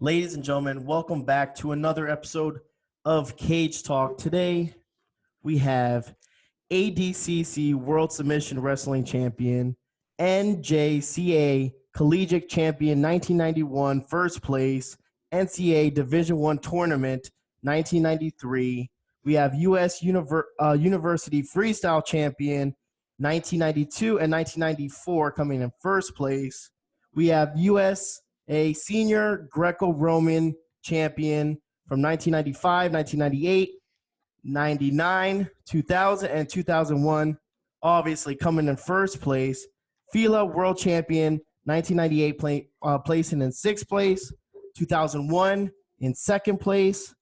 Ladies and gentlemen, welcome back to another episode of Cage Talk. Today, we have ADCC World Submission Wrestling Champion, NJCA Collegiate Champion 1991, first place, NCAA Division I Tournament 1993. We have U.S. University Freestyle Champion 1992 and 1994 coming in first place. We have USA Senior Greco-Roman Champion from 1995, 1998, 99, 2000, and 2001. Obviously, coming in first place, FILA World Champion 1998, placing in sixth place, 2001 in second place,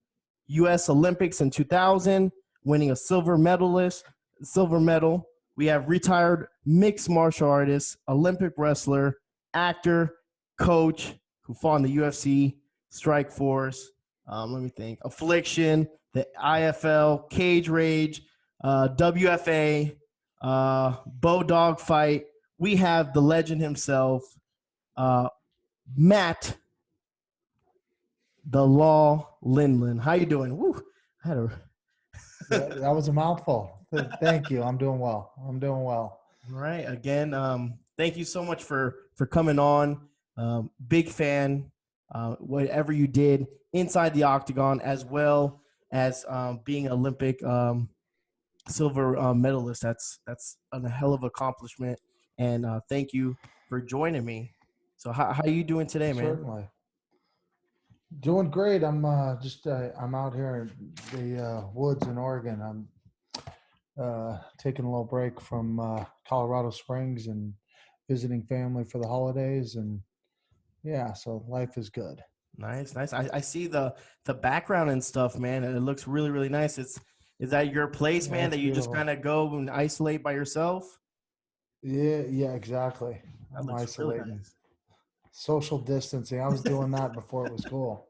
U.S. Olympics in 2000, winning a silver medal. We have retired mixed martial artist, Olympic wrestler, actor, coach who fought in the UFC, Strike Force, let me think, Affliction, the IFL, Cage Rage, WFA, Bow Dog Fight. We have the legend himself, Matt, the Law Lindland. How you doing? Woo, I had a that was a mouthful. Thank you. I'm doing well. All right. Again, thank you so much for coming on. Big fan. Whatever you did inside the octagon, as well as being an Olympic silver medalist. That's a hell of an accomplishment. And thank you for joining me. So how are you doing today, man? Certainly. Doing great. I'm I'm out here in the woods in Oregon. I'm taking a little break from Colorado Springs and visiting family for the holidays, and yeah, so life is good. Nice. I see the background and stuff, man, and it looks really, really nice. Is that your place, man, that you beautiful. just kind of go and isolate by yourself? Yeah, exactly. That I'm looks really isolating. nice. Social distancing. I was doing that before it was cool.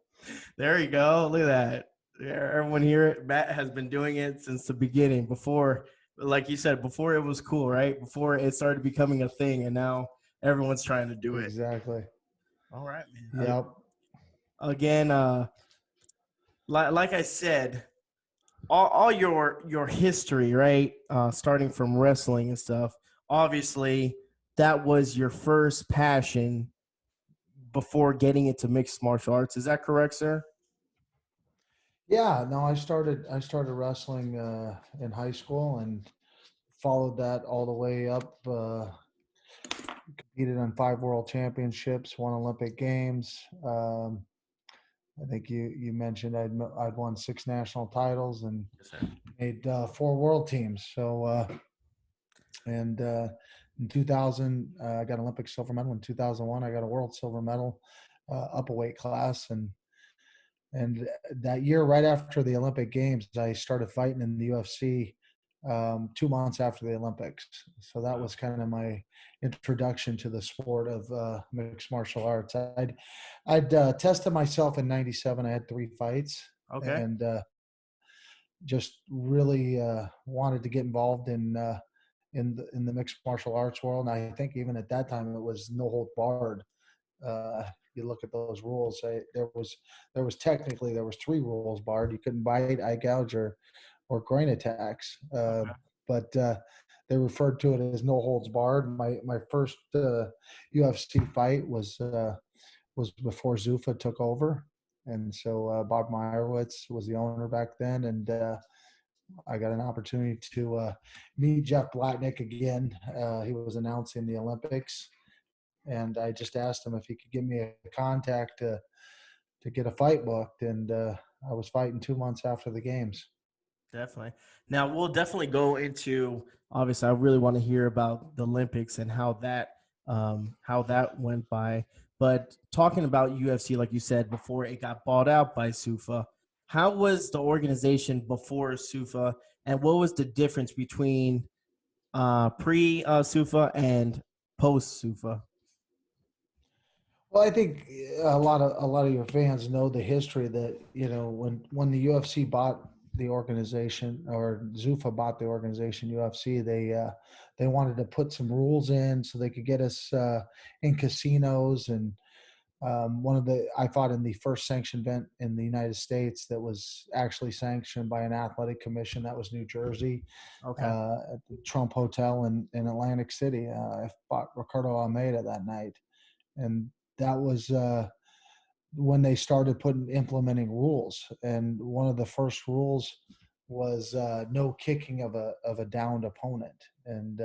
There you go. Look at that. Everyone here, Matt has been doing it since the beginning. Before, like you said, before it was cool, right? Before it started becoming a thing, and now everyone's trying to do it. Exactly. All right, man. Yep. Again, like I said, all your history, right? Starting from wrestling and stuff. Obviously, that was your first passion before getting into mixed martial arts. Is that correct, sir? Yeah, no, I started wrestling in high school and followed that all the way up. Competed on 5 world championships, won Olympic Games. I think you mentioned I'd won 6 national titles and made 4 world teams. So and in 2000, I got Olympic silver medal. In 2001, I got a world silver medal, up a weight class, and that year, right after the Olympic Games, I started fighting in the UFC 2 months after the Olympics. So that was kind of my introduction to the sport of mixed martial arts. I'd tested myself in '97. I had 3 fights, Okay. and just really wanted to get involved in the mixed martial arts world. And I think even at that time, it was no hold barred. You look at those rules. There was 3 rules barred. You couldn't bite, eye gouge, or groin attacks. But they referred to it as no holds barred. My first UFC fight was before Zuffa took over, and so Bob Meyerowitz was the owner back then, and I got an opportunity to meet Jeff Blatnick again. He was announcing the Olympics. And I just asked him if he could give me a contact to get a fight booked. And I was fighting 2 months after the games. Definitely. Now we'll definitely go into. Obviously, I really want to hear about the Olympics and how that went by. But talking about UFC, like you said before, it got bought out by SUFA. How was the organization before SUFA, and what was the difference between pre-SUFA and post-SUFA? Well, I think a lot of your fans know the history that, when the UFC bought the organization, or Zuffa bought the organization UFC, they wanted to put some rules in so they could get us in casinos and I fought in the first sanctioned event in the United States that was actually sanctioned by an athletic commission. That was New Jersey, Okay. at the Trump Hotel in Atlantic City. I fought Ricardo Almeida that night, and that was when they started implementing rules. And one of the first rules was no kicking of a downed opponent. And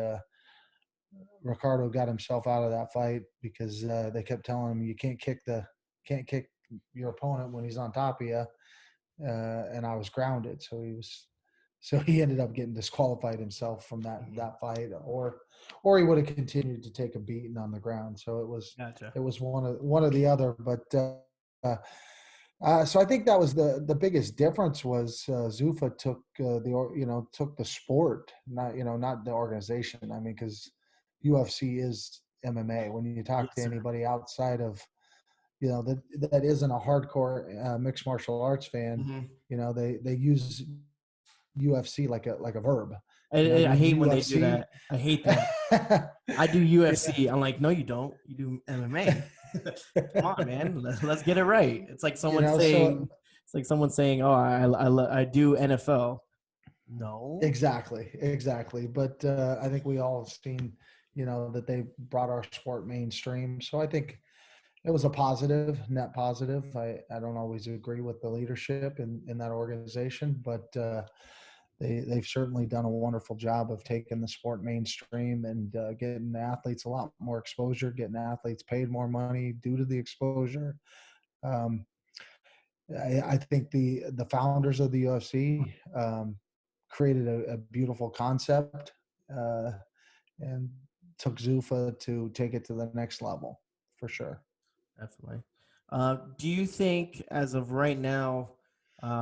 Ricardo got himself out of that fight because they kept telling him you can't kick your opponent when he's on top of you. And I was grounded, so he ended up getting disqualified himself from that fight, or he would have continued to take a beating on the ground. So Gotcha. it was one or the other. But so I think that was the biggest difference was Zuffa took took the sport, not the organization. I mean, because UFC is MMA. When you Yes, talk to sir. anybody outside of that isn't a hardcore mixed martial arts fan, Hmm. they use UFC like a verb. I Do hate when they do UFC. that. I hate that. I do UFC. I'm like, no, you don't. You do MMA. Come on, man. Let's get it right. So It's like someone saying, oh, I do NFL. No. exactly. But I think we all have seen, that they brought our sport mainstream. So I think it was a positive, net positive. I don't always agree with the leadership in that organization, but they've certainly done a wonderful job of taking the sport mainstream and getting the athletes a lot more exposure, getting athletes paid more money due to the exposure. Um, I think the founders of the UFC created a beautiful concept uh, and took Zuffa to take it to the next level for sure. Definitely. Do you think, as of right now,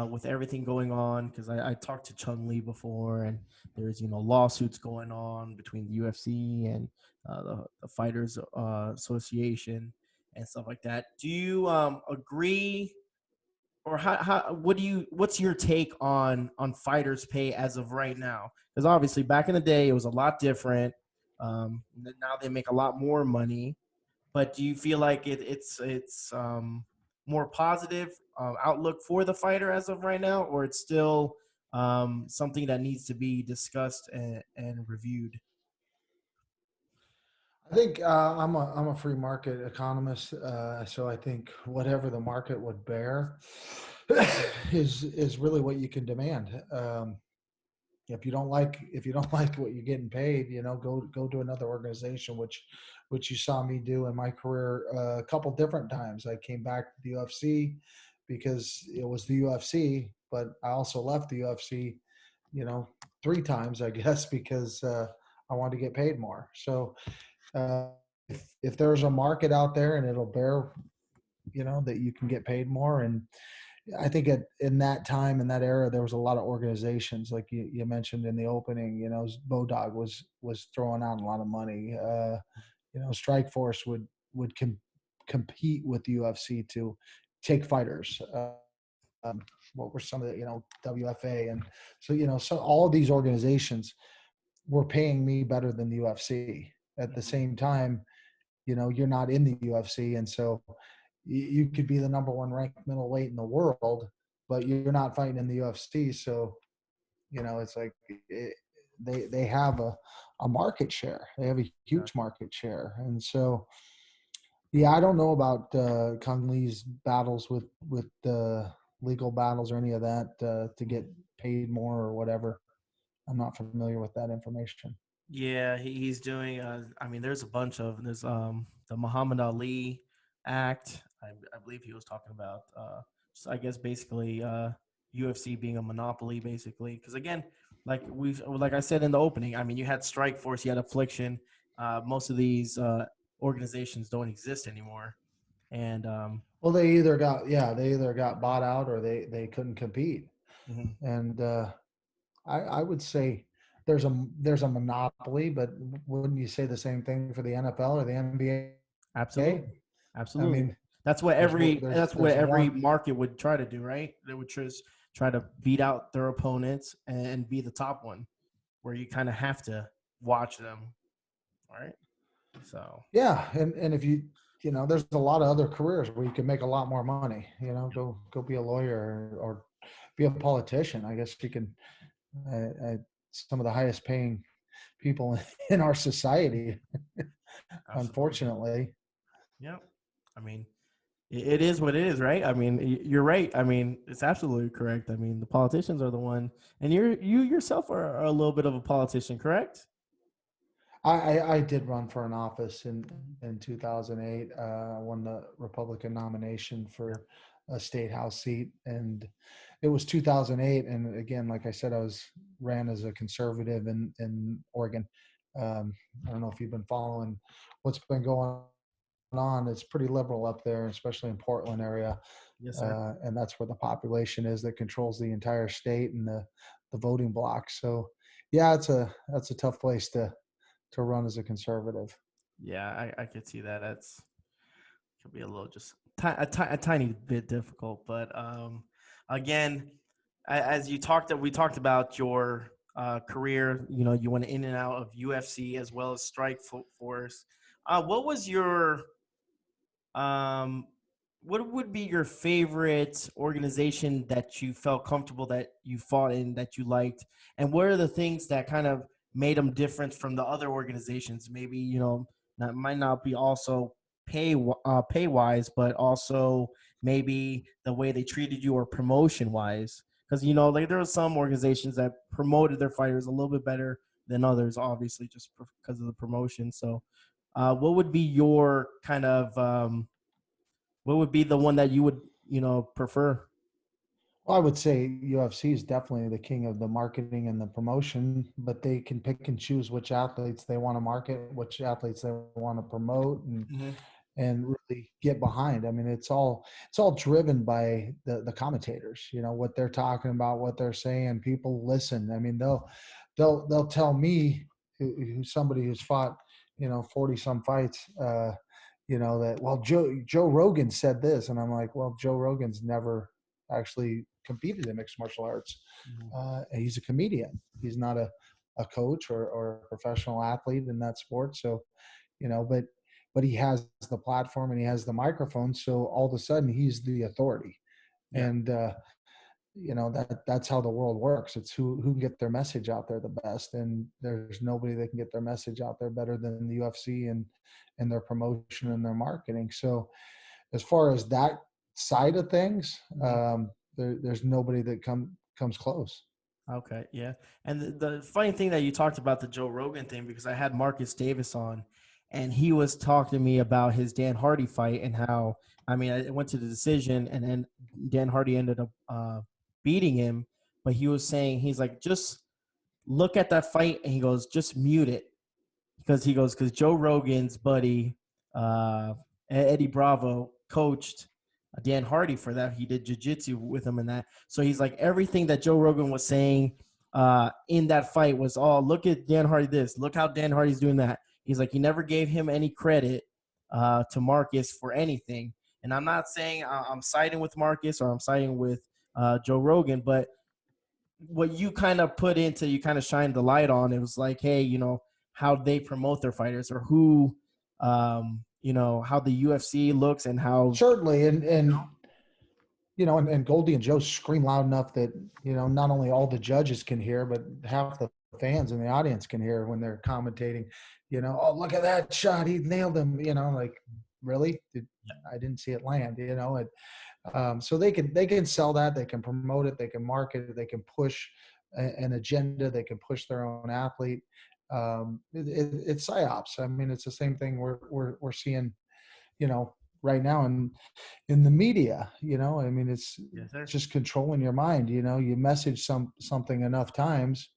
with everything going on, because I talked to Chung Lee before, and there's lawsuits going on between the UFC and the Fighters Association and stuff like that. Do you agree, or what's your take on fighters' pay as of right now? Because obviously, back in the day, it was a lot different. Now they make a lot more money, but do you feel like it's more positive outlook for the fighter as of right now, or it's still something that needs to be discussed and reviewed? I think I'm a free market economist, so I think whatever the market would bear is really what you can demand. If you don't like what you're getting paid, go to another organization, which you saw me do in my career a couple different times. I came back to the UFC because it was the UFC, but I also left the UFC, you know, three times, I guess, because I wanted to get paid more. So uh, if there's a market out there and it'll bear, that you can get paid more. And I think in that time, in that era, there was a lot of organizations like you mentioned in the opening. Bodog was throwing out a lot of money. Strike Force would compete with the UFC to take fighters. What were some of the WFA, and so all of these organizations were paying me better than the UFC. At the Mhm. same time, you're not in the UFC, and so you could be the number one ranked middleweight in the world, but you're not fighting in the UFC. So it's like they have a market share. They have a Yeah. huge market share, and so yeah, I don't know about Kung Lee's battles with legal battles or any of that to get paid more or whatever. I'm not familiar with that information. Yeah, he's doing. I mean, there's the Muhammad Ali Act. I believe he was talking about. So I guess basically UFC being a monopoly, basically. Because again, like I said in the opening, I mean, you had Strike Force, you had Affliction. Most of these organizations don't exist anymore, and Well, they either got bought out or they couldn't compete. mhm. And I would say there's a monopoly, but wouldn't you say the same thing for the NFL or the NBA? Absolutely, I absolutely. mean, That's what there's every one. market would try to do, right? They would just try to beat out their opponents and be the top one, where you kind of have to watch them, right? So Yeah, and if you there's a lot of other careers where you can make a lot more money. Go be a lawyer or be a politician. I guess you can. Some of the highest paying people in our society, Absolutely. unfortunately. Yep. I mean, it is what it is, right? I mean, you're right. I mean, it's absolutely correct. I mean, the politicians are the one, and you yourself are a little bit of a politician, correct? I did run for an office in 2008. Won the Republican nomination Yeah. for a state house seat, and it was 2008. And again, like I said, ran as a conservative in Oregon. I don't know if you've been following what's been going on. It's pretty liberal up there, especially in Portland area, Yes, sir. and that's where the population is that controls the entire state and the voting block. So, yeah, that's a tough place to run as a conservative. Yeah, I could see that. That's could be a little just a tiny bit difficult, but again, as we talked about your career. You know, you went in and out of UFC as well as Strike Force. What was your um, what would be your favorite organization that you felt comfortable that you fought in that you liked, and what are the things that kind of made them different from the other organizations? Maybe you know that might not be also pay wise, but also maybe the way they treated you or promotion wise. Because you know, like there were some organizations that promoted their fighters a little bit better than others, obviously just because of the promotion. So, what would be your kind of what would be the one that you would, you know, prefer? Well, I would say UFC is definitely the king of the marketing and the promotion, but they can pick and choose which athletes they want to market, which athletes they want to promote, Mm-hmm. and really get behind. I mean, it's all driven by the commentators. What they're talking about, what they're saying. People listen. I mean, they'll tell me, who's somebody who's fought 40 some fights. That, well, Joe Rogan said this, and I'm like, well, Joe Rogan's never actually competed in mixed martial arts. Mm-hmm. He's a comedian. He's not a coach or a professional athlete in that sport. So, but he has the platform and he has the microphone. So all of a sudden he's the authority. Yeah. And that's how the world works. It's who can get their message out there the best. And there's nobody that can get their message out there better than the UFC and their promotion and their marketing. So as far as that side of things, Mm-hmm. there's nobody that comes close. Okay, yeah. And the funny thing that you talked about the Joe Rogan thing, because I had Marcus Davis on, and he was talking to me about his Dan Hardy fight and how, I mean, I went to the decision, and then Dan Hardy ended up beating him. But he was saying, he's like, just look at that fight, and he goes, just mute it, because Joe Rogan's buddy Eddie Bravo coached Dan Hardy for that. He did jiu-jitsu with him in that. So he's like everything that Joe Rogan was saying in that fight was all look at Dan Hardy this, look how Dan Hardy's doing that. He's like he never gave him any credit to Marcus for anything. And I'm not saying I'm siding with Marcus or I'm siding with Joe Rogan, but what you kind of put into you kind of shined the light on it was like hey you know how they promote their fighters or who you know how the UFC looks and how Certainly. And Goldie and Joe scream loud enough that, not only all the judges can hear, but half the fans in the audience can hear when they're commentating, oh, look at that shot. He nailed him, like, really? I didn't see it land, so they can sell that. They can promote it. They can market it. They can push an agenda. They can push their own athlete. It's psyops. I mean, it's the same thing we're seeing, you know, right now in the media. I mean, it's yes sir just controlling your mind. You message something enough times,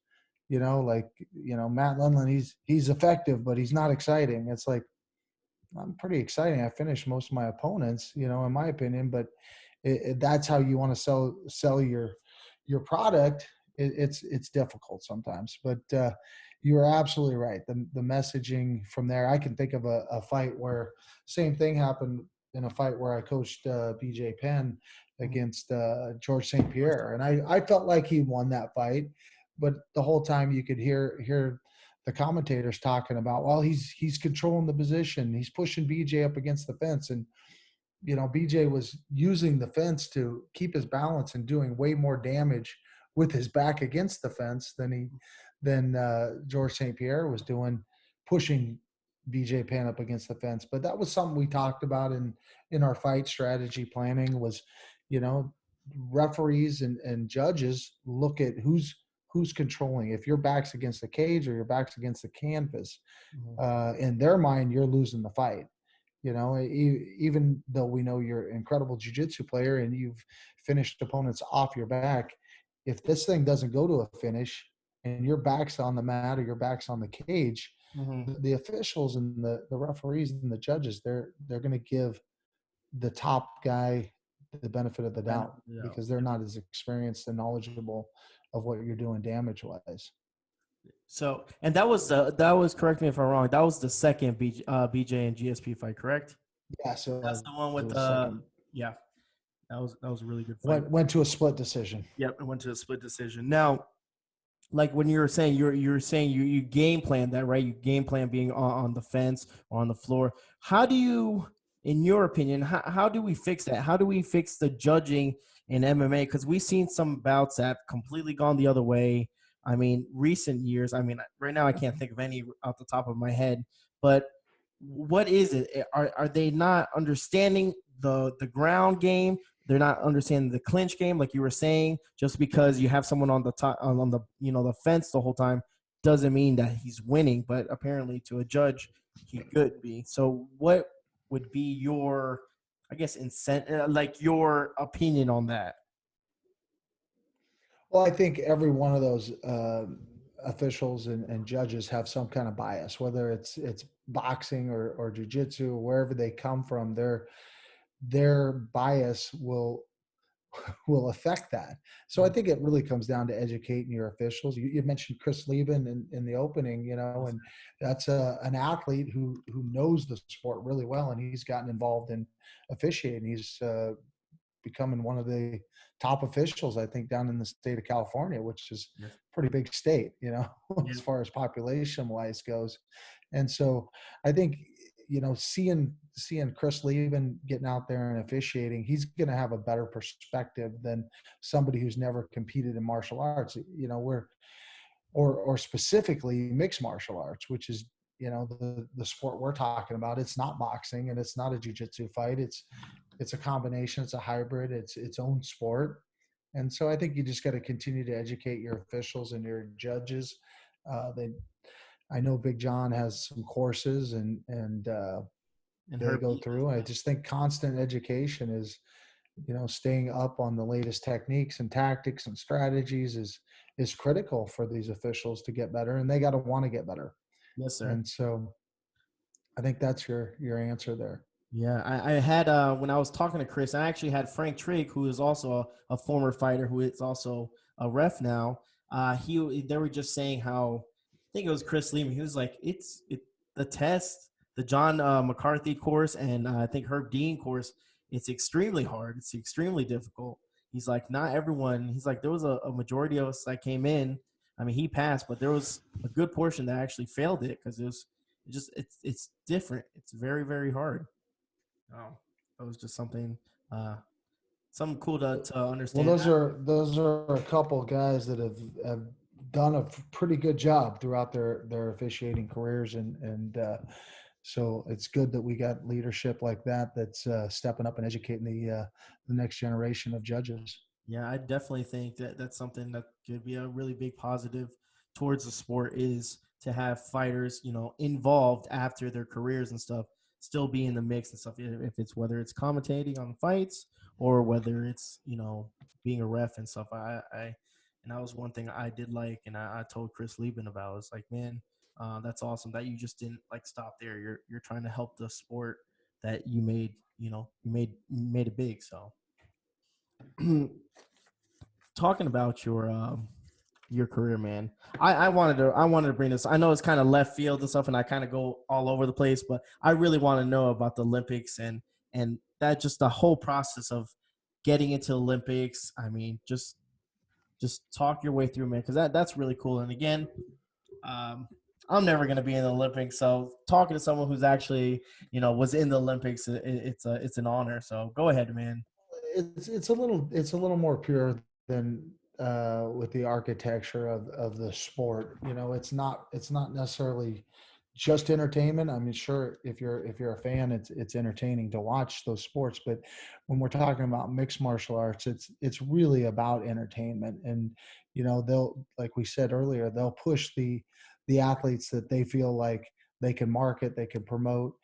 like, Matt Lindland, he's effective, but he's not exciting. It's like, I'm pretty exciting. I finished most of my opponents, in my opinion, but that's how you want to sell your product. It's difficult sometimes, but you're absolutely right. The messaging from there, I can think of a fight where same thing happened in a fight where I coached BJ Penn against George St. Pierre, and I felt like he won that fight, but the whole time you could hear the commentators talking about, well, he's controlling the position, he's pushing BJ up against the fence, and BJ was using the fence to keep his balance and doing way more damage with his back against the fence than George St. Pierre was doing, pushing BJ Penn up against the fence. But that was something we talked about in our fight strategy planning was, referees and judges look at who's controlling. If your back's against the cage or your back's against the canvas, in their mind, you're losing the fight. Even though we know you're an incredible jiu-jitsu player and you've finished opponents off your back, if this thing doesn't go to a finish and your back's on the mat or your back's on the cage, the officials and the referees and the judges, they're going to give the top guy the benefit of the doubt because they're not as experienced and knowledgeable of what you're doing damage-wise. So, and that was correct me if I'm wrong, that was the second BJ and GSP fight, correct? Yeah, so that's the one with yeah, that was a really good fight. Went to a split decision. Yep, it went to a split decision. Now, like when you were saying, you're saying you game plan that, right? You game plan being on the fence or on the floor. How do you, in your opinion, how do we fix that? How do we fix the judging in MMA? Because we've seen some bouts that have completely gone the other way. I mean, recent years, right now I can't think of any off the top of my head, but what is it? Are they not understanding the ground game? They're not understanding the clinch game, like you were saying. Just because you have someone on the top, on the the fence the whole time, doesn't mean that he's winning. But apparently, to a judge, he could be. So, what would be your, I guess, like your opinion on that? Well, I think every one of those officials and judges have some kind of bias, whether it's boxing or jiu-jitsu or wherever they come from. Their bias will affect that. So I think it really comes down to educating your officials. You mentioned Chris Lieben in the opening, and that's an athlete who knows the sport really well, and he's gotten involved in officiating. He's becoming one of the top officials, I think, down in the state of California, which is a pretty big state, as far as population wise goes. And so I think, seeing Chris Lieben getting out there and officiating, he's going to have a better perspective than somebody who's never competed in martial arts, or specifically mixed martial arts, which is, the sport we're talking about. It's not boxing and it's not a jiu-jitsu fight. It's a combination. It's a hybrid. It's its own sport. And so I think you just got to continue to educate your officials and your judges. I know Big John has some courses and they go through. I just think constant education is, staying up on the latest techniques and tactics and strategies is critical for these officials to get better, and they got to want to get better. Yes, sir. And so I think that's your answer there. Yeah, I had when I was talking to Chris, I actually had Frank Trigg, who is also a former fighter, who is also a ref now. They were just saying how, I think it was Chris Lehman. He was like, the test, the John McCarthy course, and I think Herb Dean course. It's extremely hard. It's extremely difficult. He's like, not everyone. He's like, there was a majority of us that came in. I mean, he passed, but there was a good portion that actually failed it because it's different. It's very, very hard. Oh, that was just something cool to understand. Well, those are a couple of guys that have done a pretty good job throughout their officiating careers, and so it's good that we got leadership like that's stepping up and educating the next generation of judges. Yeah, I definitely think that's something that could be a really big positive towards the sport, is to have fighters, involved after their careers and stuff, still be in the mix and stuff. If it's whether it's commentating on fights or whether it's being a ref and stuff. And that was one thing I did like, and I told Chris Lieben about. It's like, man, that's awesome that you just didn't stop there. You're trying to help the sport that you made. You made it big. So talking about your career, man. I wanted to bring this. I know it's kind of left field and stuff, and I kind of go all over the place, but I really want to know about the Olympics and that, just the whole process of getting into the Olympics. I mean, just talk your way through, man, because that's really cool. And again, I'm never going to be in the Olympics. So talking to someone who's actually, was in the Olympics, it's an honor. So go ahead, man. It's a little more pure than with the architecture of the sport. It's not necessarily just entertainment. I mean, sure, if you're a fan, it's entertaining to watch those sports. But when we're talking about mixed martial arts, it's really about entertainment. And they'll, like we said earlier, they'll push the athletes that they feel like they can market, they can promote.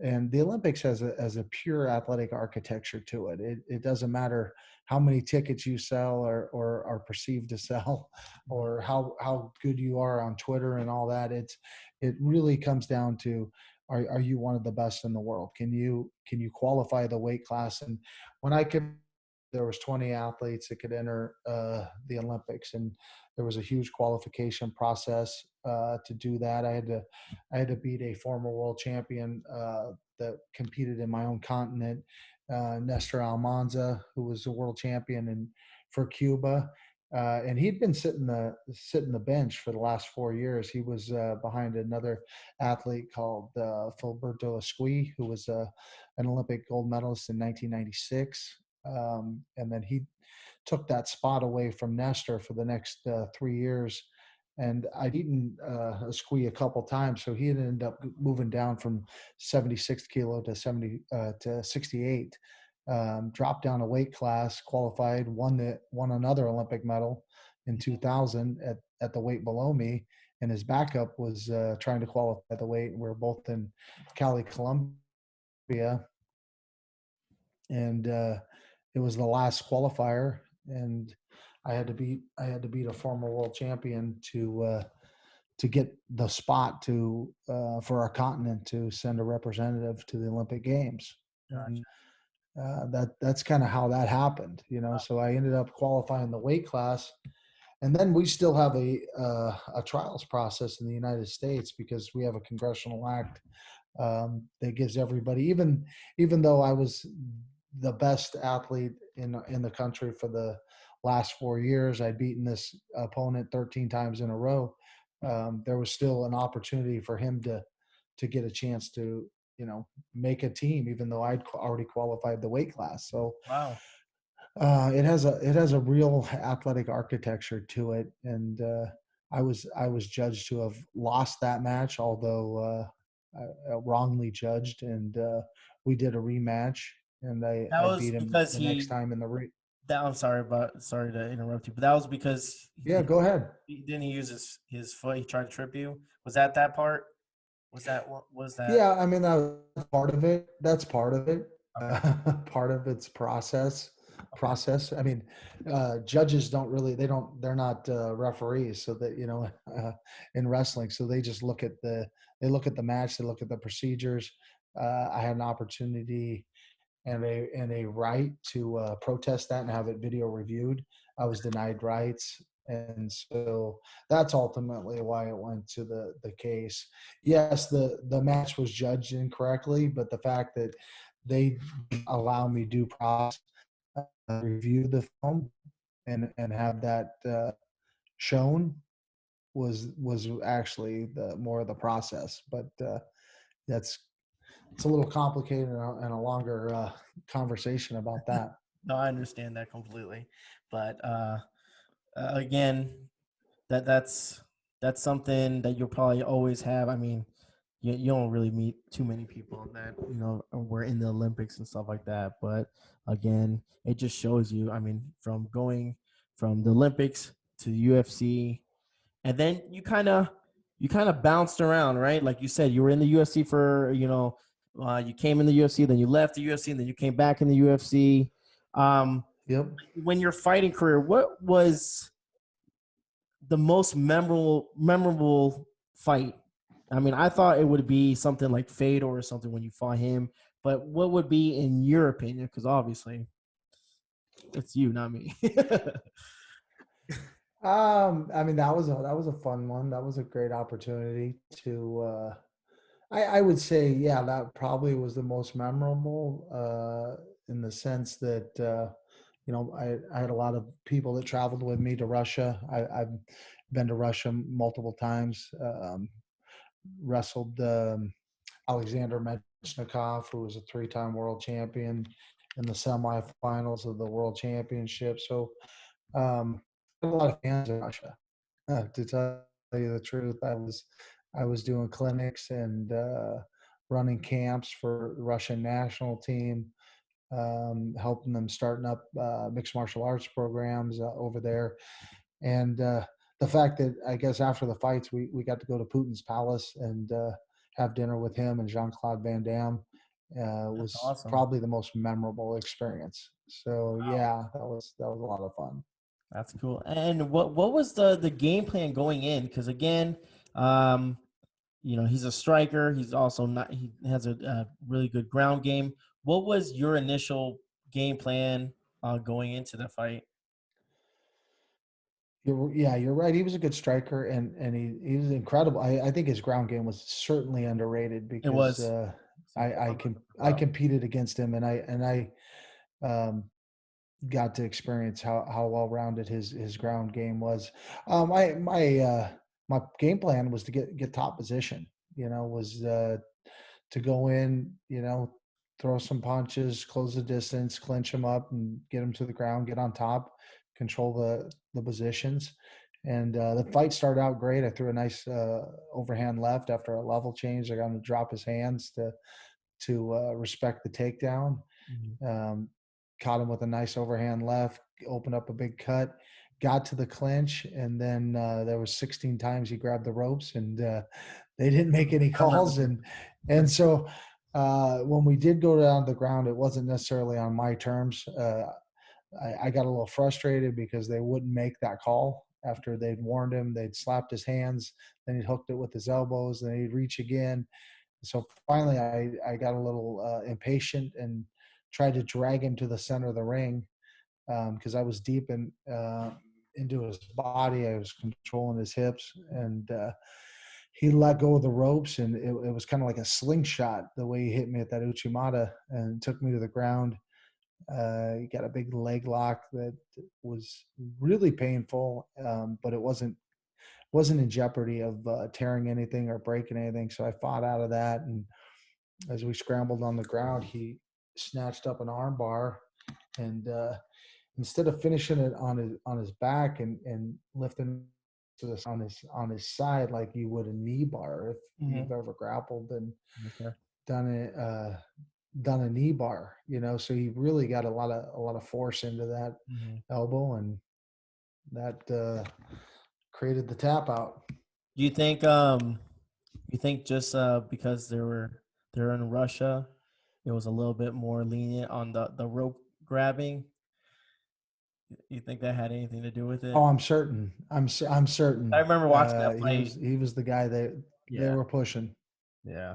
And the Olympics has a pure athletic architecture to it. It doesn't matter how many tickets you sell or are perceived to sell, or how good you are on Twitter and all that. It really comes down to, are you one of the best in the world? Can you qualify the weight class? And when I could, there was 20 athletes that could enter the Olympics, and there was a huge qualification process to do that. I had to beat a former world champion that competed in my own continent, Nestor Almanza, who was a world champion for Cuba. And he'd been sitting the bench for the last 4 years. He was behind another athlete called Filiberto Esqui, who was an Olympic gold medalist in 1996. And then he took that spot away from Nestor for the next 3 years. And I'd eaten a squee a couple times, so he had ended up moving down from 76 kilo to 68. Dropped down a weight class, qualified, won another Olympic medal in 2000 at the weight below me, and his backup was trying to qualify the weight. We're both in Cali, Colombia, and it was the last qualifier, and I had to beat a former world champion to get the spot for our continent to send a representative to the Olympic Games. Gotcha. And that's kind of how that happened, So I ended up qualifying the weight class, and then we still have a trials process in the United States because we have a congressional act that gives everybody, even though I was the best athlete in the country for the last 4 years, I'd beaten this opponent 13 times in a row. There was still an opportunity for him to get a chance to make a team, even though I'd already qualified the weight class. So Wow. it has a real athletic architecture to it, and I was judged to have lost that match, although wrongly judged, and we did a rematch, and That I was beat him because the next time in the ring. sorry to interrupt you, but that was because Yeah, go ahead. he didn't use his foot. He tried to trip you. Was that part? What was that? Yeah, I mean, that's part of it. That's part of it. Okay. Part of its process. I mean, judges don't really, they're not referees, so that, in wrestling, so they just look at the match, they look at the procedures. I had an opportunity and a right to protest that and have it video reviewed. I was denied rights, and so that's ultimately why it went to the case. Yes, the match was judged incorrectly, but the fact that they allow me due process, review the film, and have that shown was actually the more of the process. But that's it's a little complicated and a longer conversation about that. No, I understand that completely, but again, that's something that you'll probably always have. I mean, you don't really meet too many people that were in the Olympics and stuff like that. But again, it just shows you. I mean, from going from the Olympics to the UFC, and then you kind of bounced around, right? Like you said, you were in the UFC for you came in the UFC, then you left the UFC, and then you came back in the UFC. Um, Yep. when your fighting career, what was the most memorable fight? I mean, I thought it would be something like Fedor or something when you fought him, but what would be in your opinion? Because obviously, it's you, not me. I mean, that was a fun one. That was a great opportunity to. I would say, yeah, that probably was the most memorable in the sense that I had a lot of people that traveled with me to Russia. I've been to Russia multiple times. wrestled Alexander Mechnikov, who was a 3-time world champion, in the semifinals of the world championship. So a lot of fans in Russia. To tell you the truth, I was doing clinics and running camps for the Russian national team, helping them starting up mixed martial arts programs over there. And the fact that I guess after the fights, we got to go to Putin's palace and have dinner with him and Jean-Claude Van Damme That's was awesome. probably the most memorable experience. So yeah, that was a lot of fun. That's cool. And what was the game plan going in? Because again, um, he's a striker. He's also not. He has a really good ground game. What was your initial game plan going into the fight? You're right. He was a good striker, and he was incredible. I think his ground game was certainly underrated It because was. I competed against him, and I got to experience how well rounded his ground game was. My game plan was to get top position. Was to go in, throw some punches, close the distance, clinch him up, and get him to the ground, get on top, control the positions. And the fight started out great. I threw a nice overhand left after a level change. I got him to drop his hands to respect the takedown. Mhm. Um, Caught him with a nice overhand left, opened up a big cut, got to the clinch, and then there was 16 times he grabbed the ropes, and they didn't make any I remember calls. that. And so when we did go down to the ground, it wasn't necessarily on my terms. I got a little frustrated because they wouldn't make that call after they'd warned him. They'd slapped his hands, then he'd hooked it with his elbows, then he'd reach again. So finally, I got a little impatient and tried to drag him to the center of the ring because I was deep into his body. I was controlling his hips, and he let go of the ropes, and it was kind of like a slingshot the way he hit me at that Uchimata and took me to the ground. He got a big leg lock that was really painful, but it wasn't in jeopardy of tearing anything or breaking anything. So I fought out of that, and as we scrambled on the ground, he snatched up an arm bar, and instead of finishing it on his back and lifting to this on his side like you would a knee bar if you've Mhm. ever grappled and Yes, sir. done it done a knee bar, so he really got a lot of force into that Mhm. elbow, and that created the tap out. Do you think just because they're in Russia, it was a little bit more lenient on the rope grabbing? You think that had anything to do with Oh, it? I'm certain. I'm I certain. remember watching that He fight. was he was the guy they Yeah. were pushing. Yeah.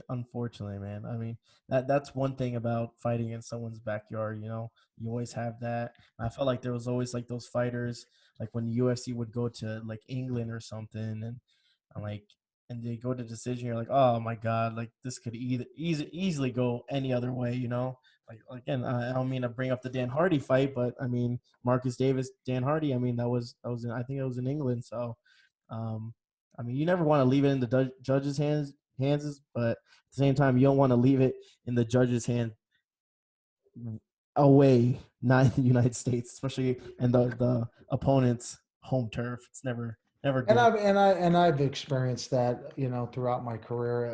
Unfortunately, man. I mean, that's one thing about fighting in someone's backyard, You always have that. I felt like there was always like those fighters, like when UFC would go to like England or something, and I'm like, and they go to decision, you're like, oh my god, like this could easily go any other way. Like again, I don't mean to bring up the Dan Hardy fight, but I mean Marcus Davis, Dan Hardy. I mean I think it was in England, so um, I mean, you never want to leave it in the judge's hands, but at the same time, you don't want to leave it in the judge's hand away, not in the United States, especially in the opponent's home turf. It's never And good. I've experienced that, throughout my career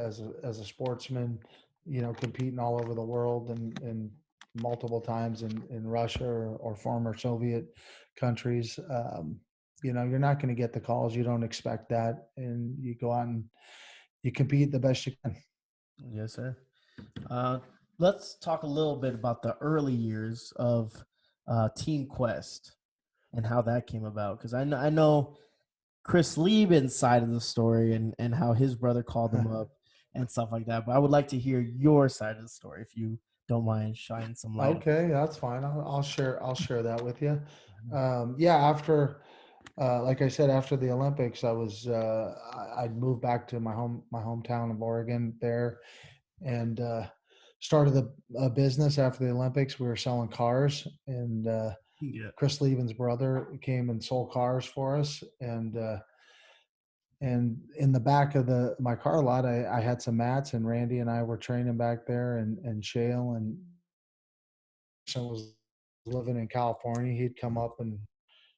as a sportsman, competing all over the world and multiple times in Russia or former Soviet countries. You're not going to get the calls. You don't expect that, and you go out and you compete the best you can. Yes, sir. Uh, let's talk a little bit about the early years of Team Quest and how that came about, because I know Chris Lieben's side of the story and how his brother called him up and stuff like that. But I would like to hear your side of the story if you don't mind shining some light on Okay, that's fine. I'll share that with you. Yeah, after like I said, after the Olympics, I'd moved back to my hometown of Oregon there, and started a business after the Olympics. We were selling cars, and it. Yeah. Chris Lieben's brother came and sold cars for us, and and in the back of my car lot, I had some mats, and Randy and I were training back there, and Shale and so was living in California. He'd come up and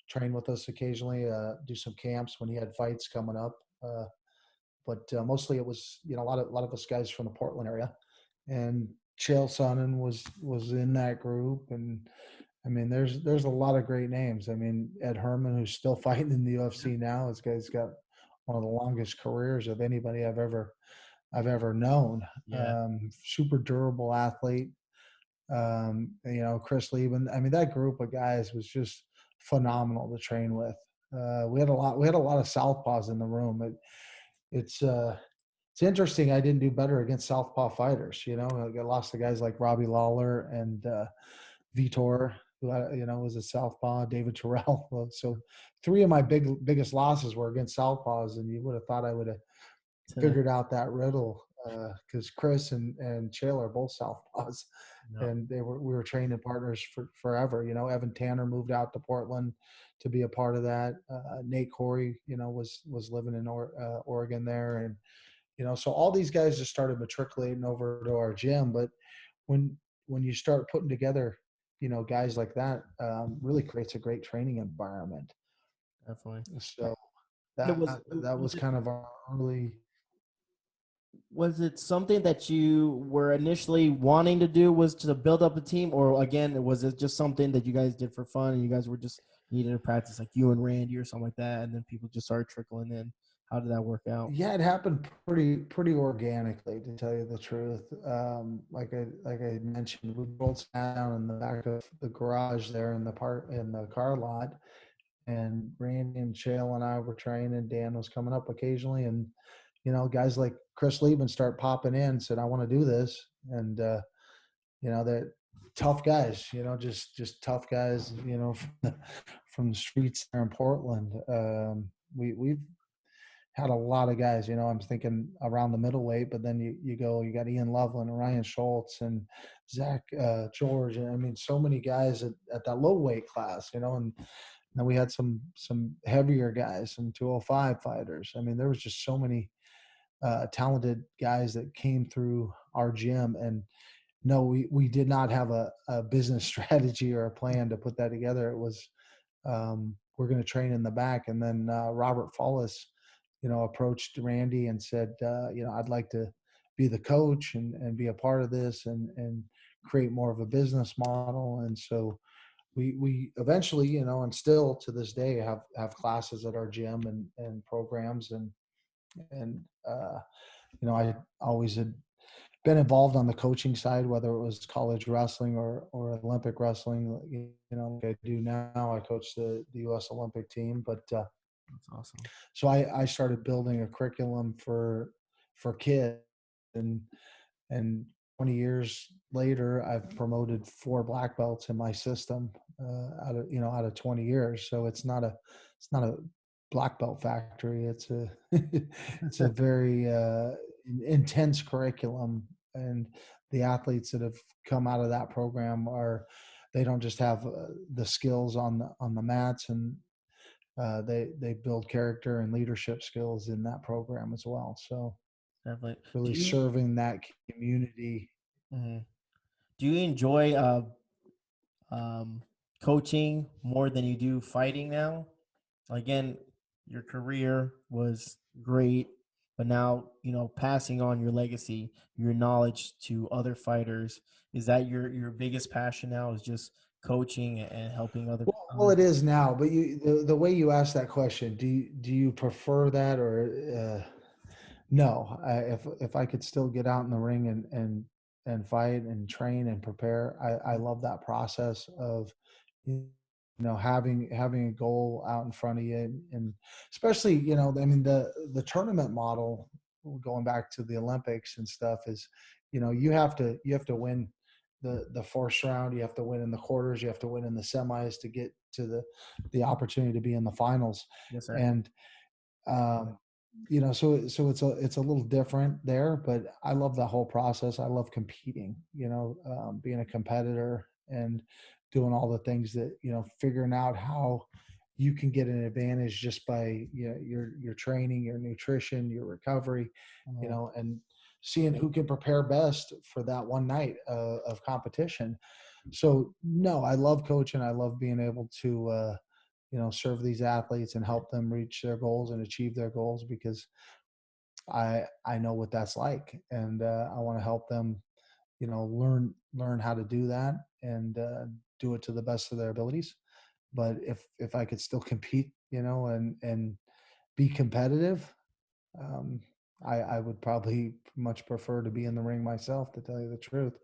train with us occasionally, do some camps when he had fights coming up. But mostly it was, a lot of us guys from the Portland area, and Chael Sonnen was in that group. And I mean, there's a lot of great names. I mean, Ed Herman, who's still fighting in the UFC now. This guy's got one of the longest careers of anybody I've ever known. Yeah, Super durable athlete. Chris Lieben. I mean, that group of guys was just phenomenal to train with. We had a lot of southpaws in the room. It's interesting. I didn't do better against southpaw fighters. I lost to guys like Robbie Lawler and Vitor, who was a southpaw. David Terrell. So three of my biggest losses were against southpaws, and you would have thought I would have today. figured out that riddle, because Chris and Chael are both southpaws, No, and we were training partners for forever. Evan Tanner moved out to Portland to be a part of that. Nate Corey, was living in Oregon there, and so all these guys just started matriculating over to our gym. But when you start putting together, guys like that, really creates a great training environment. definitely. So And it that was that was kind of our early. was it something that you were initially wanting to do was to build up a team, or again, was it just something that you guys did for fun and you guys were just needing to practice, like you and Randy or something like that, and then people just started trickling in? How did that work out? Yeah, it happened pretty organically, to tell you the truth. Like I mentioned, we both sat down in the back of the garage there in the car lot, and Randy and Shale and I were training. Dan was coming up occasionally, and guys like Chris Lieben start popping in, said, "I want to do this," and that tough guys, just tough guys, from the streets there in Portland. We've had a lot of guys. I'm thinking around the middleweight, but then you got Ian Loveland and Ryan Schultz and Zach George, and I mean, so many guys at that low weight class, and then we had some heavier guys, some 205 fighters. I mean, there was just so many talented guys that came through our gym. And no, we did not have a business strategy or a plan to put that together. It was, we're going to train in the back. And then Robert Follis, approached Randy and said, I'd like to be the coach and be a part of this, and create more of a business model. And so we eventually, and still to this day have classes at our gym and programs. And I always had been involved on the coaching side, whether it was college wrestling or Olympic wrestling. Like I do now. I coach the U.S. Olympic team. But That's awesome. so I started building a curriculum for kids, and 20 years later, I've promoted 4 black belts in my system, out of 20 years. So it's not a black belt factory. It's a it's a very intense curriculum. And the athletes that have come out of that program they don't just have the skills on the mats, and they build character and leadership skills in that program as well. So Definitely. Do really you serving that community. mhm. Do you enjoy um, coaching more than you do fighting now? Again, your career was great, but now, passing on your legacy, your knowledge to other fighters, is that your biggest passion now, is just coaching and helping Well, other it is now, but the way you ask that question, do you prefer that, or no? If I could still get out in the ring and fight and train and prepare, I love that process of having a goal out in front of you. And especially, I mean, the tournament model, going back to the Olympics and stuff, is you have to win the first round, you have to win in the quarters, you have to win in the semis to get to the opportunity to be in the finals. Yes, sir. And um, so it's a little different there, but I love the whole process. I love competing, being a competitor and doing all the things that, figuring out how you can get an advantage just by, your training, your nutrition, your recovery, Mhm. and seeing who can prepare best for that one night of competition. So no, I love coaching. I love being able to serve these athletes and help them reach their goals and achieve their goals, because I know what that's like, and I want to help them, learn how to do that, and do it to the best of their abilities. But if I could still compete, and be competitive, um, I would probably much prefer to be in the ring myself, to tell you the truth.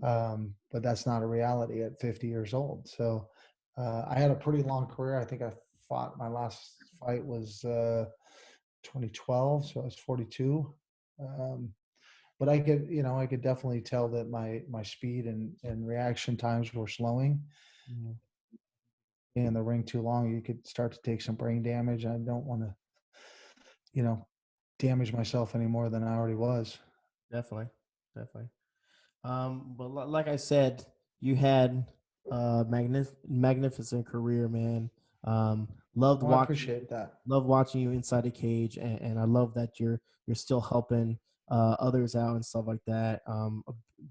But that's not a reality at 50 years old. So I had a pretty long career. I think my last fight was 2012, so I was 42. Um, but I could definitely tell that my speed and reaction times were slowing. Mhm. Being in the ring too long, you could start to take some brain damage. I don't want to, you know, damage myself any more than I already was. Definitely, definitely. But like I said, you had a magnificent career, man. Loved Well, I watching appreciate that. love watching you inside a cage, and I love that you're still helping others out and stuff like that. A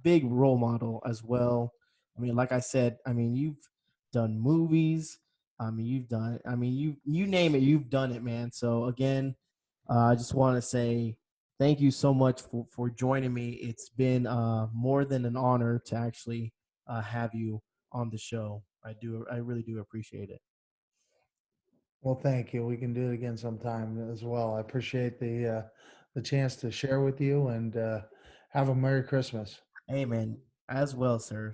big role model as well. I mean, like I said, I mean you've done movies. I mean you've done. I mean you name it, you've done it, man. So again, I just want to say thank you so much for joining me. It's been more than an honor to actually have you on the show. I really do appreciate it. Well, thank you. We can do it again sometime as well. I appreciate the chance to share with you, and have a Merry Christmas. Hey, man, as well, sir.